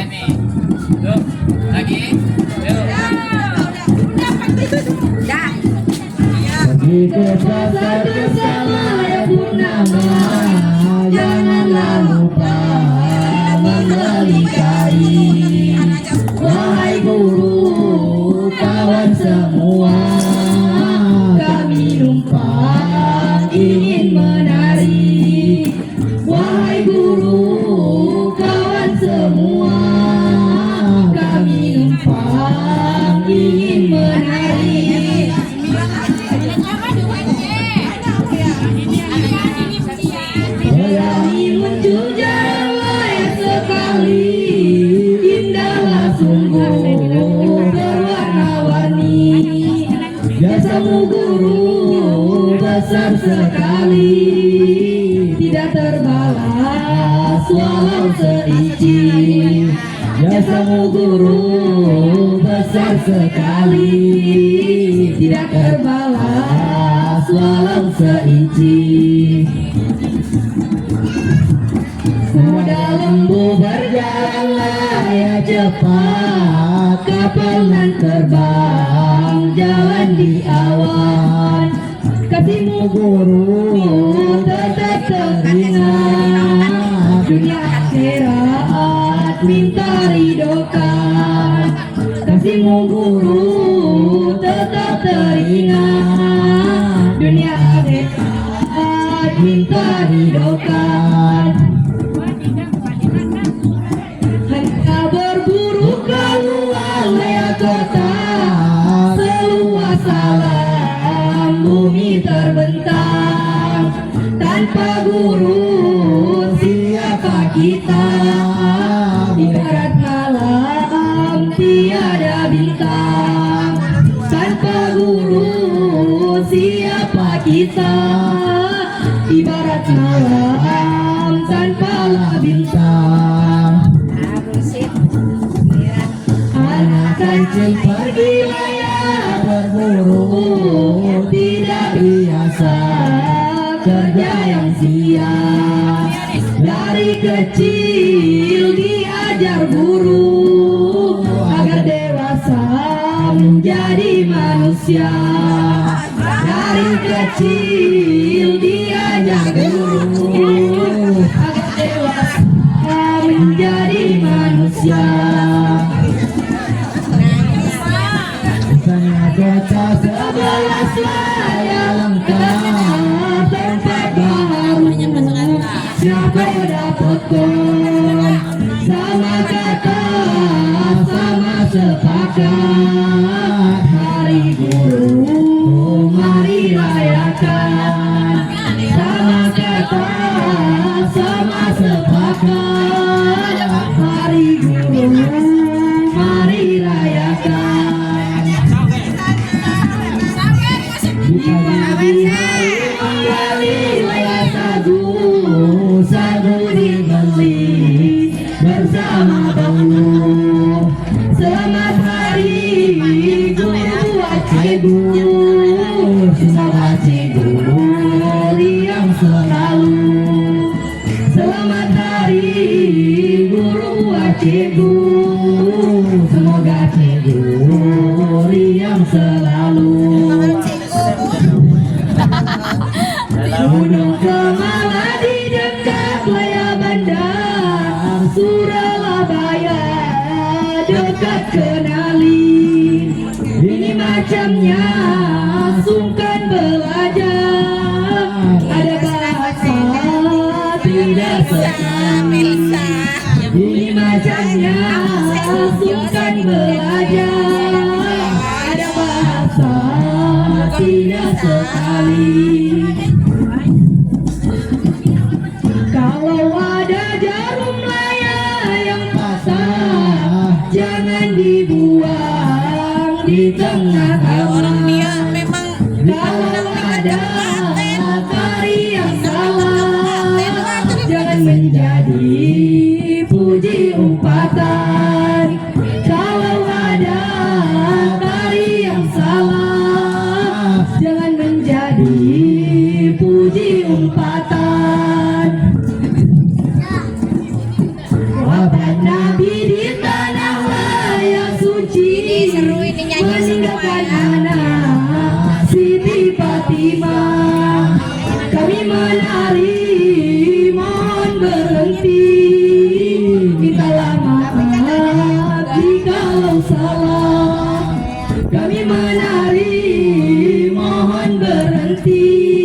nih. Tuh, lagi. Tuh. Begitu besar bersama ya Purnama, janganlah lupa mengelingkari. Wahai guru, kawan semua, kami numpang ingin menari. Wahai guru, kawan semua, kami numpang ingin menari. Berani menjunjang layak sekali, indahlah sungguh berwarna-warni. Jasamu guru besar sekali, tidak terbalas walau seizin. Jasamu guru besar sekali, tidak terbalas walau seizin. Kuda lembu berjalan ya cepat, kapal nan terbang jalan di awan. Kasihmu guru tetap teringat, dunia akhirat minta ridokan. Kasihmu guru tetap teringat, dunia akhirat minta ridokan. Hanya berburu keluar ya kota, seluas alam bumi terbentang. Tanpa guru siapa kita, ibarat malam tiada bintang. Tanpa guru siapa kita, ibarat malam tanpalah bintang. Anak kecil pergi layak berburu, tidak biasa kerja yang siap. Dari kecil diajar guru, agar dewasa menjadi manusia. Dari kecil diajar guru, agar dewasa menjadi manusia. Kota sebelas raya lengkap, tempat baru siapa dapatkan. Sama kata, sama sepakat, hari guru mari rayakan. Sama kata, sama sepakat, hari guru mari rayakan. Sagu dibeli bersama guru. Selamat hari guru Aceh, semoga guru yang selalu. Selamat hari guru Aceh, semoga guru yang selalu. Gunung Kemala di dekat Laya Bandar, Suralabaya dekat Kenali. Ini macamnya sungkan belajar, ada bahasa tidak sekali. Ini macamnya sungkan belajar, ada bahasa tidak sekali. Kalau ada jarum laya yang patah, jangan dibuang di tengah taman. Kalau ada tari yang salah, jangan menjadi puji umpatan. Kalau ada tari yang salah, jangan menjadi puji umpatan. Wabah Nabi di mengerti